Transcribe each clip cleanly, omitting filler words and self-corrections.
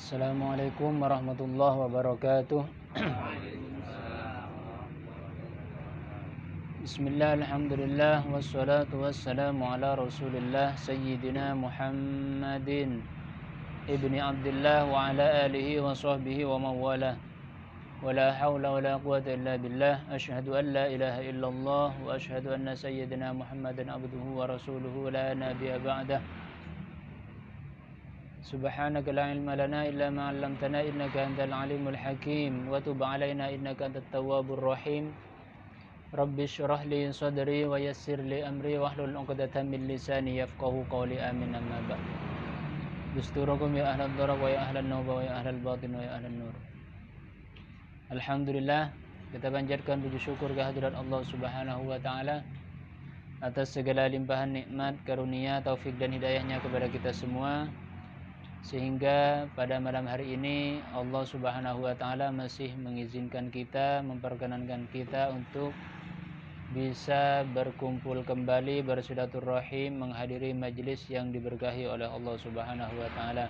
Assalamualaikum warahmatullahi wabarakatuh. Bismillah, alhamdulillah, wassalatu wassalamu ala rasulillah Sayyidina Muhammadin ibni Abdullah wa ala alihi wa sahbihi wa mawala. Wa la hawla wa la quwata illa billah. Ashhadu an la ilaha illallah wa ashhadu anna Sayyidina Muhammadan abduhu wa rasuluhu la nabiyya ba'dah. Subhanaka la ilma lana illa ma 'allamtana innaka antal alimul hakim wa tub 'alaina innaka antat tawwabur rahim. Rabbi shrah li sadri wa yassir li amri wahlul 'uqdatam min lisani yafqahu qawli. Amin. Amma ba'd. Dusturakum ya ahlal darab wa ya ahlal nawba wa ya ahlal batin wa ya ahlal nur. Alhamdulillah, kita panjatkan puji syukur kehadirat Allah Subhanahu wa taala atas segala limpahan nikmat, karunia, taufik dan hidayahnya kepada kita semua, sehingga pada malam hari ini Allah Subhanahu wa taala masih mengizinkan kita, memperkenankan kita untuk bisa berkumpul kembali, bersilaturahim, menghadiri majlis yang diberkahi oleh Allah Subhanahu wa taala.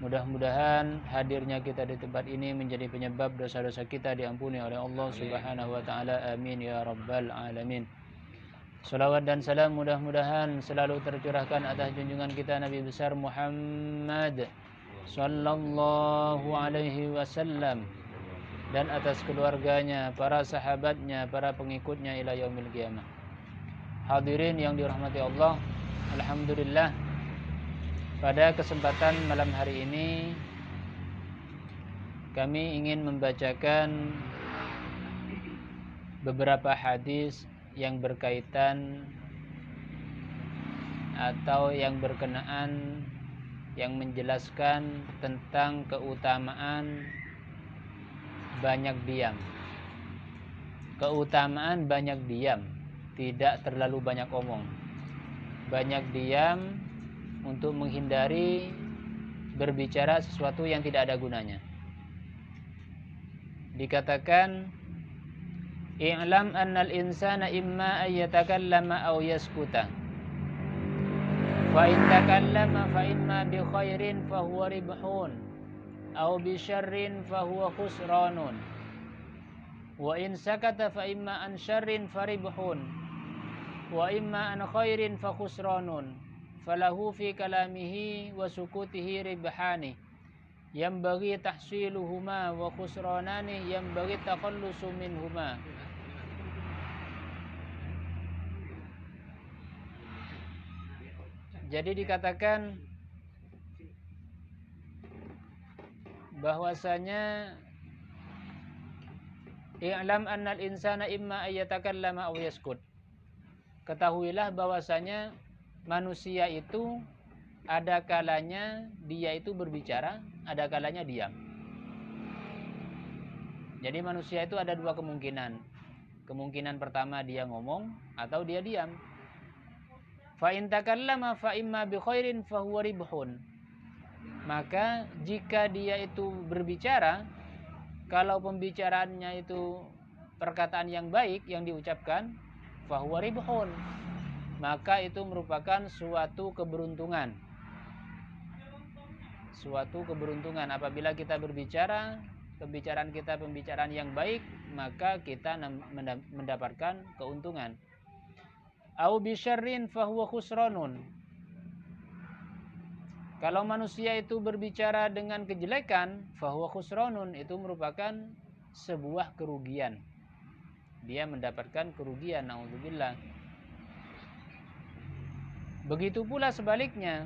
Mudah-mudahan hadirnya kita di tempat ini menjadi penyebab dosa-dosa kita diampuni oleh Allah Subhanahu wa taala. Amin ya rabbal alamin. Salawat dan salam mudah-mudahan selalu tercurahkan atas junjungan kita Nabi besar Muhammad sallallahu alaihi wasallam dan atas keluarganya, para sahabatnya, para pengikutnya ila yaumil qiyamah. Hadirin yang dirahmati Allah, alhamdulillah, pada kesempatan malam hari ini kami ingin membacakan beberapa hadis yang berkaitan atau yang berkenaan, yang menjelaskan tentang keutamaan banyak diam. Keutamaan banyak diam, tidak terlalu banyak omong. Banyak diam untuk menghindari berbicara sesuatu yang tidak ada gunanya. Dikatakan, i'lam annal insana imma ayyatakallama aw yaskuta. Fa in takallama fa imma bi khairin fa huwa ribhun aw bi syarrin fa huwa khusranun. Wa in sakata fa imma an syarrin fa ribhun wa imma an khairin fa khusranun. Falahu fi kalamihi wa sukutihi ribhani yambaghi tahsiluhuma wa khusranani yambaghi taqallusu minhuma. Jadi dikatakan bahwasanya i'lam annal insana imma ayyatakallama aw yaskut. Ketahuilah bahwasanya manusia itu ada kalanya dia itu berbicara, ada kalanya diam. Jadi manusia itu ada dua kemungkinan. Kemungkinan pertama dia ngomong atau dia diam. Fa in takallama fa imma bi khairin fa huwa ribhun. Maka jika dia itu berbicara, kalau pembicaraannya itu perkataan yang baik yang diucapkan, fa huwa ribhun, maka itu merupakan suatu keberuntungan. Suatu keberuntungan apabila kita berbicara, pembicaraan kita pembicaraan yang baik, maka kita mendapatkan keuntungan. Au bisyarrin fa huwa khusranun. Kalau manusia itu berbicara dengan kejelekan, fa huwa khusranun, itu merupakan sebuah kerugian. Dia mendapatkan kerugian, naudzubillah. Begitu pula sebaliknya.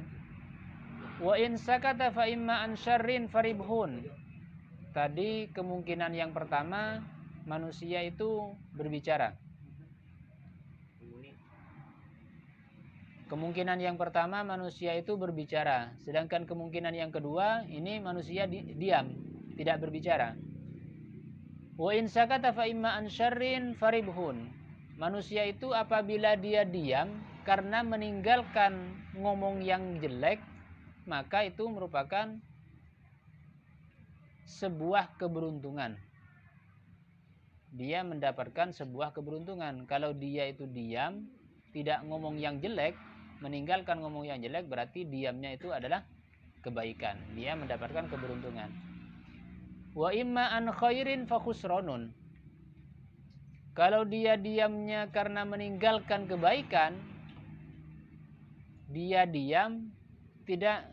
Wa in sakata fa imma an syarrin faribhun. Tadi kemungkinan yang pertama manusia itu berbicara. Kemungkinan yang pertama manusia itu berbicara, sedangkan kemungkinan yang kedua ini manusia diam, tidak berbicara. Wa in sakata fa imma an syarrin faribhun. Manusia itu apabila dia diam karena meninggalkan ngomong yang jelek, maka itu merupakan sebuah keberuntungan. Dia mendapatkan sebuah keberuntungan. Kalau dia itu diam, tidak ngomong yang jelek, meninggalkan ngomong yang jelek, berarti diamnya itu adalah kebaikan, dia mendapatkan keberuntungan. Wa imma an khairin fa khusranun. Kalau dia diamnya karena meninggalkan kebaikan, dia diam, tidak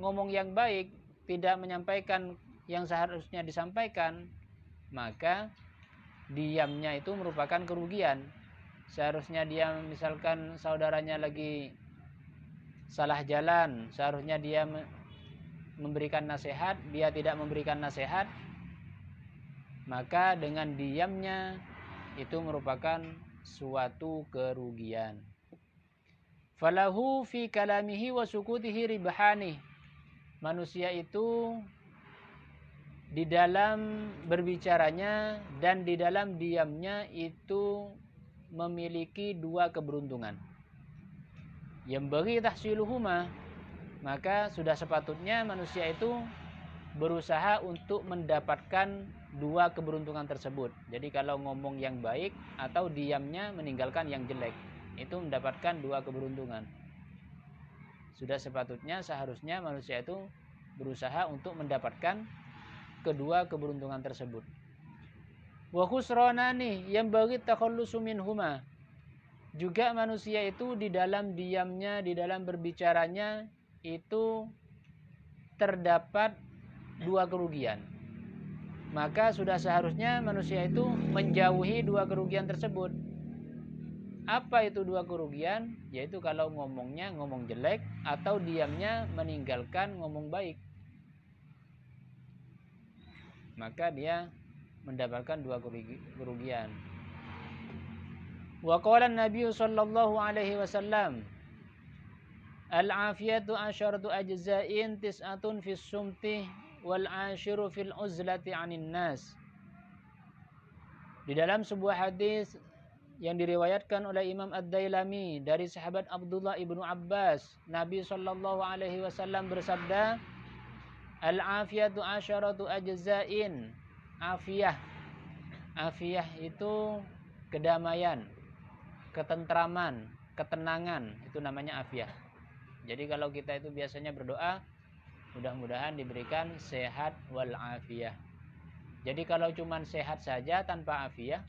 ngomong yang baik, tidak menyampaikan yang seharusnya disampaikan, maka diamnya itu merupakan kerugian. Seharusnya dia misalkan saudaranya lagi salah jalan, seharusnya dia memberikan nasihat, dia tidak memberikan nasihat, maka dengan diamnya itu merupakan suatu kerugian. Falahu fi kalamihi wa sukutihi ribhani. Manusia itu di dalam berbicaranya dan di dalam diamnya itu memiliki dua keberuntungan. Yang bagi tahsiluhuma, maka sudah sepatutnya manusia itu berusaha untuk mendapatkan dua keberuntungan tersebut. Jadi kalau ngomong yang baik atau diamnya meninggalkan yang jelek, itu mendapatkan dua keberuntungan. Sudah sepatutnya, seharusnya manusia itu berusaha untuk mendapatkan kedua keberuntungan tersebut. Wa khusranani yang bagi takhallusu minhuma. Juga manusia itu di dalam diamnya, di dalam berbicaranya itu terdapat dua kerugian. Maka sudah seharusnya manusia itu menjauhi dua kerugian tersebut. Apa itu dua kerugian? Yaitu kalau ngomongnya ngomong jelek atau diamnya meninggalkan ngomong baik. Maka dia mendapatkan dua kerugian. Wa qala an-nabiy sallallahu alaihi wasallam, al-afiyatu asyaratu ajza'in tis'atun fis sumti wal ashiru fil uzlati 'anil nas. Di dalam sebuah hadis yang diriwayatkan oleh Imam Ad-Dailami dari sahabat Abdullah ibnu Abbas, Nabi sallallahu alaihi wasallam bersabda, al-afiyatu asyaratu ajza'in. Afiyah itu kedamaian, ketentraman, ketenangan, itu namanya afiyah. Jadi kalau kita itu biasanya berdoa, mudah-mudahan diberikan sehat wal afiyah. Jadi kalau cuma sehat saja tanpa afiyah,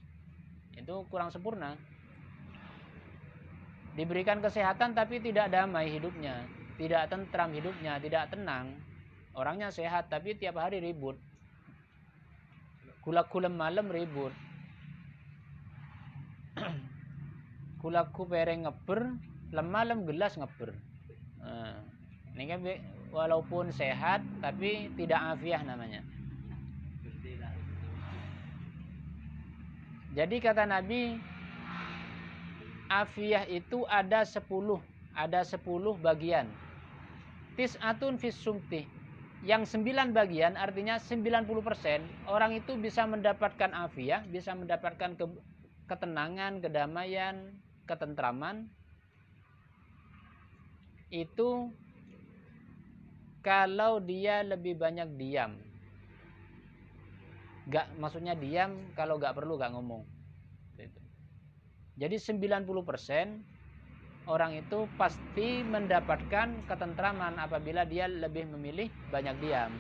itu kurang sempurna. Diberikan kesehatan tapi tidak damai hidupnya, tidak tentram hidupnya, tidak tenang. Orangnya sehat tapi tiap hari ribut. Kulak-kulem malam ribut. Kulakku pereng ngeber, malam gelas ngeber. Nah, ini kan walaupun sehat tapi tidak afiah namanya. Jadi kata Nabi, afiah itu ada 10 bagian. Tis'atun fis sumti. Yang 9 bagian artinya 90% orang itu bisa mendapatkan afiah, bisa mendapatkan ketenangan, kedamaian, ketentraman. Itu kalau dia lebih banyak diam. Maksudnya diam kalau gak perlu gak ngomong. Jadi 90% orang itu pasti mendapatkan ketentraman apabila dia lebih memilih banyak diam.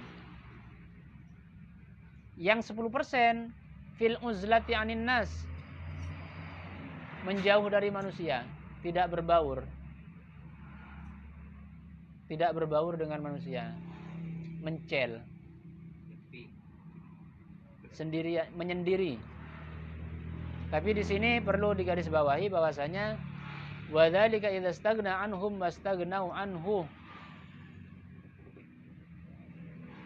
Yang 10% fil uzlati 'anin nas, menjauh dari manusia, tidak berbaur. Tidak berbaur dengan manusia. Mencel. Menyendiri. Tapi di sini perlu digarisbawahi bahwasanya wadzalika idza staghna anhum wastaghnau anhu.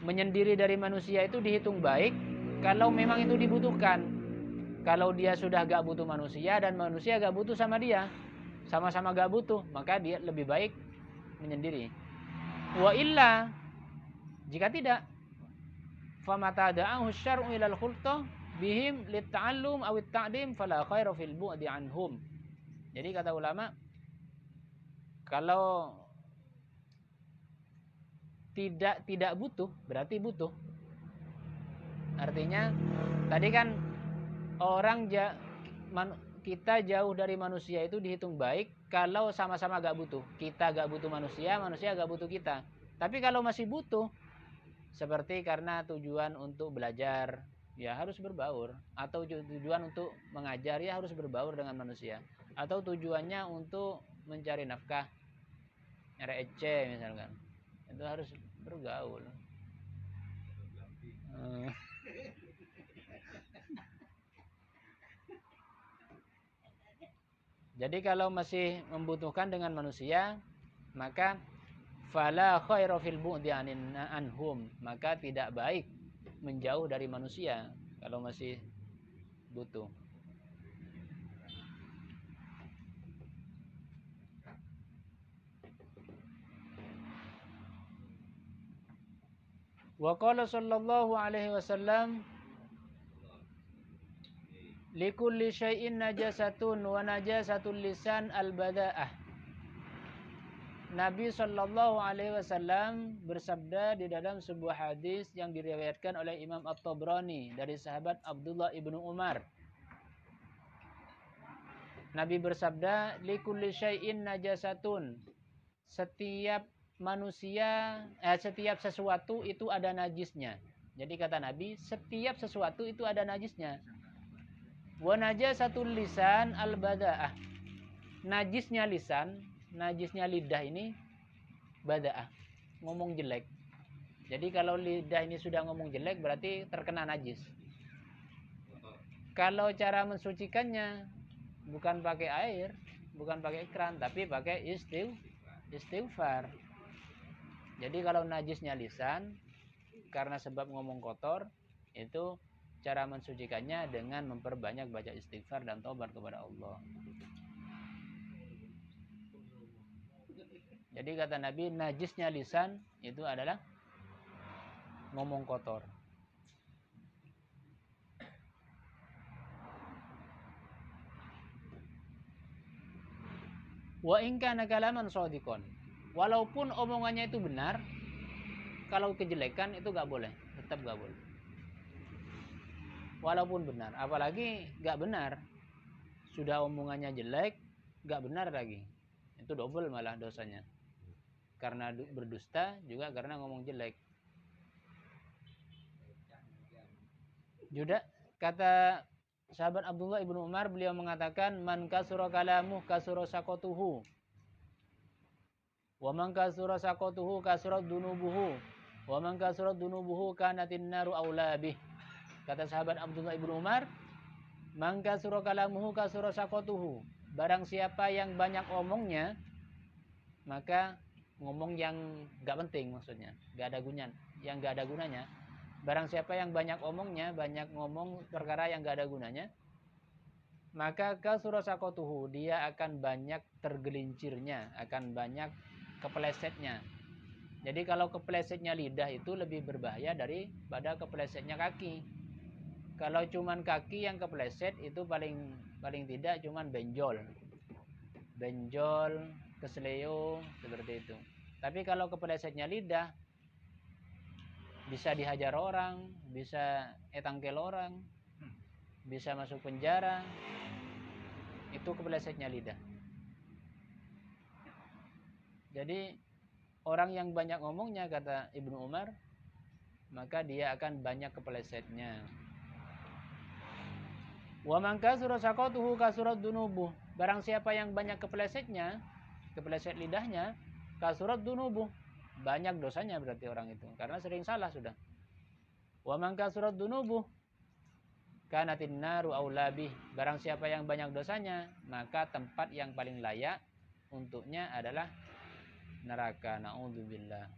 Menyendiri dari manusia itu dihitung baik kalau memang itu dibutuhkan. Kalau dia sudah gak butuh manusia dan manusia gak butuh sama dia, sama-sama gak butuh, maka dia lebih baik menyendiri. Wa illa, jika tidak, famata da'ahu syar'u ilal khultah bihim litta'allum awit ta'dim fala khaira fil bu'di anhum. Jadi kata ulama, kalau tidak butuh berarti butuh. Artinya tadi kan kita jauh dari manusia itu dihitung baik kalau sama-sama gak butuh. Kita gak butuh manusia, manusia gak butuh kita. Tapi kalau masih butuh, seperti karena tujuan untuk belajar, ya harus berbaur. Atau tujuan untuk mengajar, ya harus berbaur dengan manusia. Atau tujuannya untuk mencari nafkah, nyari ece misalkan, itu harus bergaul. Jadi kalau masih membutuhkan dengan manusia, maka fala khairu fil bu'di anhum, maka tidak baik menjauh dari manusia kalau masih butuh. Wa qala sallallahu alaihi wasallam likulli syai'in najasatun wa najasatul lisan al-bada'ah. Nabi Shallallahu Alaihi Wasallam bersabda di dalam sebuah hadis yang diriwayatkan oleh Imam At-Tabrani dari sahabat Abdullah ibnu Umar. Nabi bersabda, likulli syai'in najasatun. Setiap manusia, setiap sesuatu itu ada najisnya. Jadi kata Nabi, setiap sesuatu itu ada najisnya. Wa najasatul lisan al-bada'ah. Najisnya lisan, najisnya lidah ini bada'ah, ngomong jelek. Jadi kalau lidah ini sudah ngomong jelek berarti terkena najis. Kalau cara mensucikannya bukan pakai air, bukan pakai keran, tapi pakai istighfar. Jadi kalau najisnya lisan karena sebab ngomong kotor, itu cara mensucikannya dengan memperbanyak baca istighfar dan taubat kepada Allah. Jadi kata Nabi, najisnya lisan itu adalah ngomong kotor. Wa in kana kalaman shadiqan. Walaupun omongannya itu benar, kalau kejelekan itu gak boleh, tetap gak boleh. Walaupun benar, apalagi gak benar. Sudah omongannya jelek, gak benar lagi. Itu double malah dosanya. Karena berdusta, juga karena ngomong jelek. Juga kata sahabat Abdullah ibnu Umar, beliau mengatakan, man kasura kalamuh kasura sakotuhu. Wa man kasura sakotuhu kasura dunubuhu. Wa man kasura dunubuhu kanatin naru aulabih. Kata sahabat Abdullah ibnu Umar, man kasura kalamuhu kasura sakotuhu. Barang siapa yang banyak omongnya, maka ngomong yang gak penting maksudnya, gak ada gunanya, yang gak ada gunanya. Barang siapa yang banyak omongnya, banyak ngomong perkara yang gak ada gunanya, maka kasura sakotuhu, dia akan banyak tergelincirnya, akan banyak kepelesetnya. Jadi kalau kepelesetnya lidah itu lebih berbahaya daripada kepelesetnya kaki. Kalau cuman kaki yang kepeleset itu paling tidak cuman benjol, kesleo seperti itu. Tapi kalau kepelesetnya lidah, bisa dihajar orang, bisa etangkel orang, bisa masuk penjara. Itu kepelesetnya lidah. Jadi orang yang banyak ngomongnya, kata Ibnu Umar, maka dia akan banyak kepelesetnya. Wa man kasura saqatuhu kasurat dunubuh. Barang siapa yang banyak kepelesetnya, kepeleset lidahnya, kasurat dunubuh, banyak dosanya berarti orang itu, karena sering salah sudah. Wa man kasurat dunubuh kanatin naru aulabih. Barang siapa yang banyak dosanya, maka tempat yang paling layak untuknya adalah neraka. Na'udzubillah.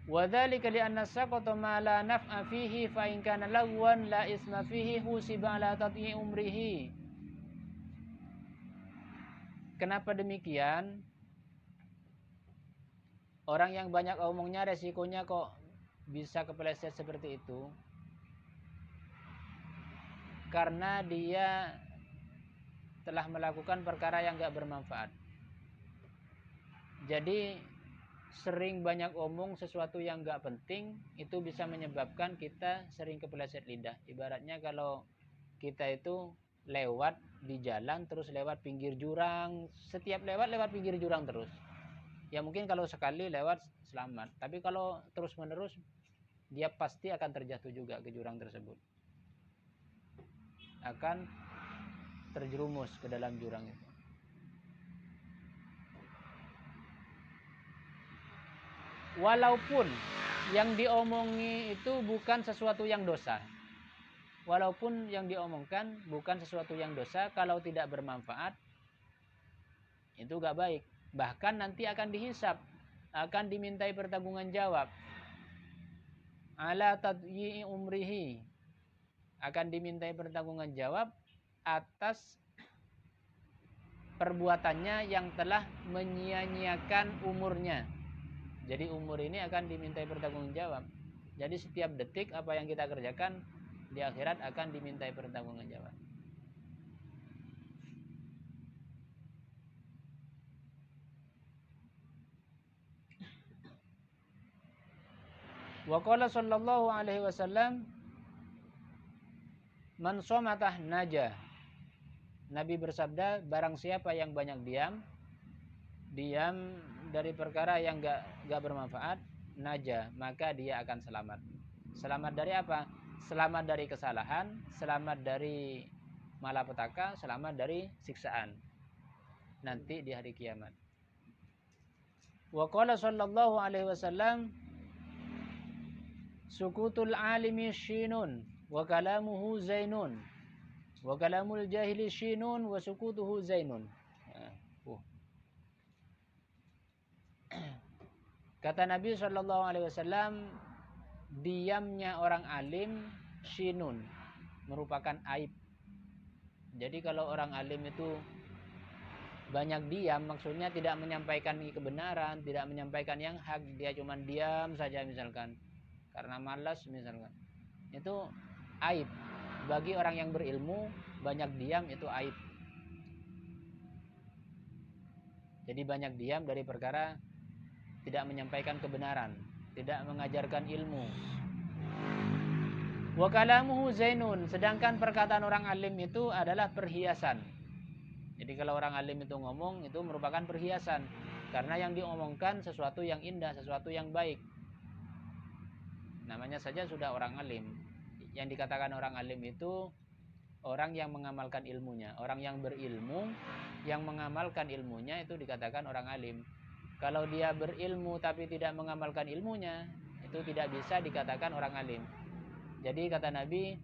Wadzalika li'anna saqata ma la naf'a fihi fa in kana lagwan la isma fihi husiba ala tadhi'i umrihi. Kenapa demikian? Orang yang banyak omongnya resikonya kok bisa kepeleset seperti itu? Karena dia telah melakukan perkara yang gak bermanfaat. Jadi sering banyak omong sesuatu yang gak penting, itu bisa menyebabkan kita sering kepeleset lidah. Ibaratnya kalau kita itu lewat di jalan terus lewat pinggir jurang, setiap lewat pinggir jurang terus. Ya mungkin kalau sekali lewat selamat, tapi kalau terus-menerus dia pasti akan terjatuh juga ke jurang tersebut. Akan terjerumus ke dalam jurang itu. Walaupun yang diomongi itu bukan sesuatu yang dosa. Walaupun yang diomongkan bukan sesuatu yang dosa, kalau tidak bermanfaat, itu gak baik. Bahkan nanti akan dihisap, akan dimintai pertanggungan jawab. Ala tadyi'i umrihi, akan dimintai pertanggungan jawab atas perbuatannya yang telah menyia-nyiakan umurnya. Jadi umur ini akan dimintai pertanggungjawab. Jadi setiap detik apa yang kita kerjakan di akhirat akan dimintai pertanggungjawab. Wa qala sallallahu alaihi wasallam man shamatah naja. Nabi bersabda, barang siapa yang banyak diam dari perkara yang gak bermanfaat, naja, maka dia akan selamat. Selamat dari apa? Selamat dari kesalahan, selamat dari malapetaka, selamat dari siksaan nanti di hari kiamat. Wa qala sallallahu alaihi wasallam sukutul alimi shinun wa kalamuhu zainun wa kalamul jahili shinun wa sukutuhu zainun. Kata Nabi sallallahu alaihi wasallam, diamnya orang alim shinun, merupakan aib. Jadi kalau orang alim itu banyak diam, maksudnya tidak menyampaikan kebenaran, tidak menyampaikan yang hak, dia cuma diam saja misalkan karena malas misalkan, itu aib. Bagi orang yang berilmu, banyak diam itu aib. Jadi banyak diam dari perkara tidak menyampaikan kebenaran, tidak mengajarkan ilmu. Wa kalamuhu zainun, sedangkan perkataan orang alim itu adalah perhiasan. Jadi kalau orang alim itu ngomong, itu merupakan perhiasan, karena yang diomongkan sesuatu yang indah, sesuatu yang baik. Namanya saja sudah orang alim. Yang dikatakan orang alim itu orang yang mengamalkan ilmunya. Orang yang berilmu, yang mengamalkan ilmunya, itu dikatakan orang alim. Kalau dia berilmu tapi tidak mengamalkan ilmunya, itu tidak bisa dikatakan orang alim. Jadi kata Nabi,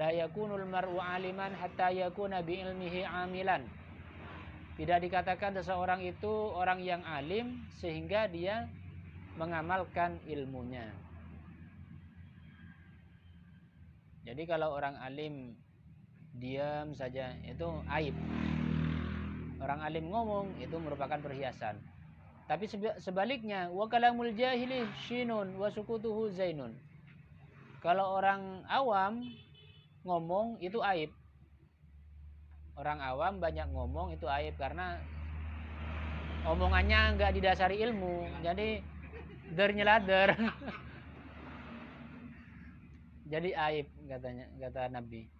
la yakunul mar'u aliman hatta yakuna bi ilmihi amilan. Tidak dikatakan seseorang itu orang yang alim sehingga dia mengamalkan ilmunya. Jadi kalau orang alim diam saja itu aib. Orang alim ngomong itu merupakan perhiasan. Tapi sebaliknya, wa kalamul jahili shinun wa sukutuhu zainun. Kalau orang awam ngomong itu aib. Orang awam banyak ngomong itu aib karena omongannya enggak didasari ilmu. Jadi dernyelader. Jadi aib katanya, kata Nabi.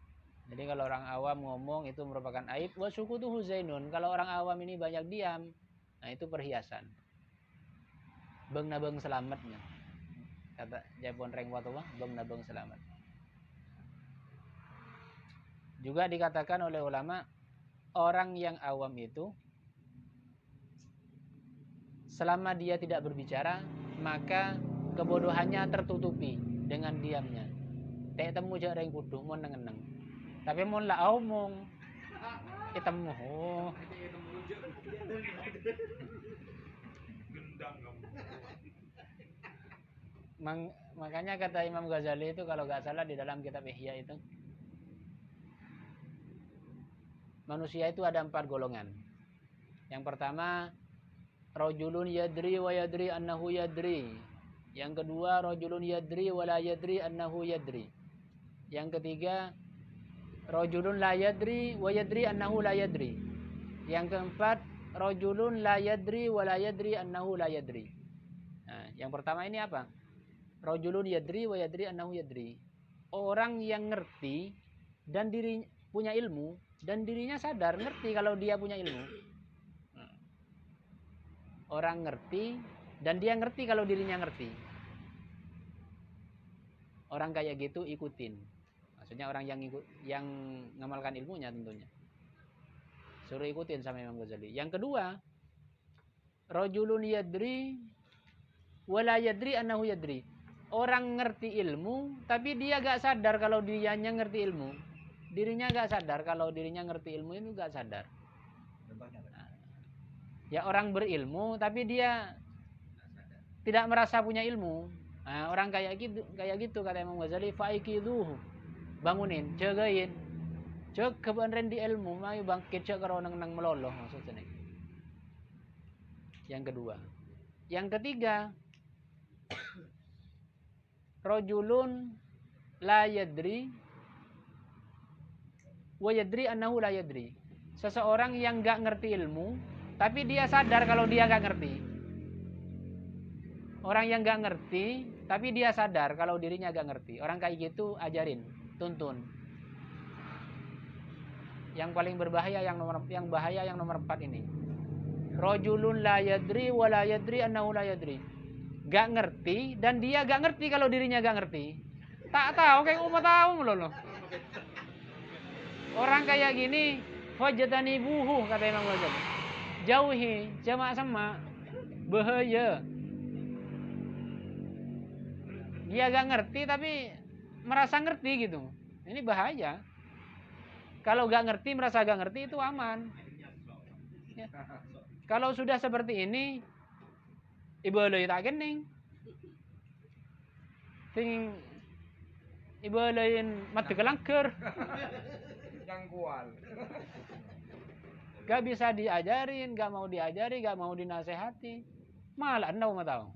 Jadi kalau orang awam ngomong itu merupakan aib. Wa sukutuhu zainun. Kalau orang awam ini banyak diam, nah itu perhiasan. Beng na beng selamatnya. Kata Japon reng watuwa, beng na beng selamat. Juga dikatakan oleh ulama, orang yang awam itu selama dia tidak berbicara, maka kebodohannya tertutupi dengan diamnya. Tek temu jak reng kudu mon nengeneng. Tapi mon lah omong ketemu. Makanya kata Imam Ghazali itu kalau nggak salah di dalam kitab Ihya itu, manusia itu ada 4 golongan. Yang pertama, rajulun yadri wa yadri annahu yadri. Yang kedua, rajulun yadri wa la yadri annahu yadri. Yang ketiga, rajulun la yadri wa yadri annahu la yadri. Yang keempat, rajulun la yadri wa la yadri annahu la yadri. Nah, yang pertama ini apa? Rajulun yadri wa yadri annahu yadri. Orang yang ngerti dan diri punya ilmu dan dirinya sadar, ngerti kalau dia punya ilmu. Orang ngerti dan dia ngerti kalau dirinya ngerti. Orang kayak gitu ikutin. Maksudnya orang yang ngamalkan ilmunya tentunya. Suruh ikutin sama Imam Ghazali. Yang kedua, rajulun yadri wala yadri annahu yadri. Orang ngerti ilmu tapi dia gak sadar kalau dirinya ngerti ilmu. Dirinya gak sadar kalau dirinya ngerti ilmu itu gak sadar. Ya orang berilmu tapi dia tidak merasa punya ilmu. Nah, orang kayak gitu kata Imam Ghazali, faikiduhu. Bangunin, jagain. Cek kebenaran di ilmu, mau bangkit cek karo nang meloloh maksudnya. Yang kedua. Yang ketiga, rajulun la yadri wa yadri annahu la yadri. Seseorang yang enggak ngerti ilmu, tapi dia sadar kalau dia enggak ngerti. Orang yang enggak ngerti, tapi dia sadar kalau dirinya enggak ngerti. Orang kayak gitu ajarin, tuntun. Yang paling berbahaya yang nomor 4 ini. Rajulun la yadri wa la yadri annahu la yadri. Gak ngerti dan dia gak ngerti kalau dirinya gak ngerti. Tak tahu kayak umat tahu loh. Orang kayak gini fajatani buhu kata Imam Ghazali. Jauhi jamak sama bahaya. Dia gak ngerti tapi merasa ngerti gitu. Ini bahaya. Kalau gak ngerti merasa gak ngerti itu aman. Ya. Kalau sudah seperti ini, ibu lagi tak kening. Ting ibu lain mati kelangker. Jangkuan. Gak bisa diajarin, gak mau diajari, gak mau dinasehati. Malah anda mau tahu.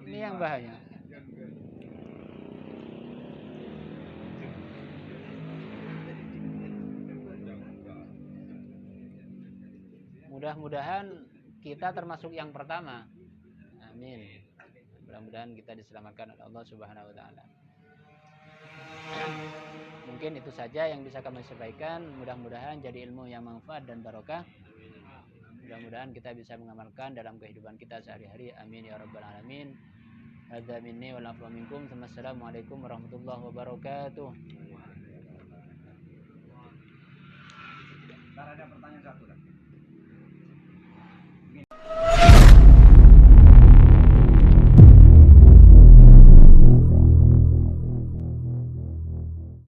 Ini yang bahaya. Mudah-mudahan kita termasuk yang pertama. Amin. Mudah-mudahan kita diselamatkan oleh Allah Subhanahu wa taala. Mungkin itu saja yang bisa kami sampaikan. Mudah-mudahan jadi ilmu yang manfaat dan barokah. Mudah-mudahan kita bisa mengamalkan dalam kehidupan kita sehari-hari. Amin ya rabbal alamin. Hadza minni wal afwa minkum. Assalamualaikum warahmatullahi wabarakatuh. Ntar ada pertanyaan satu lagi.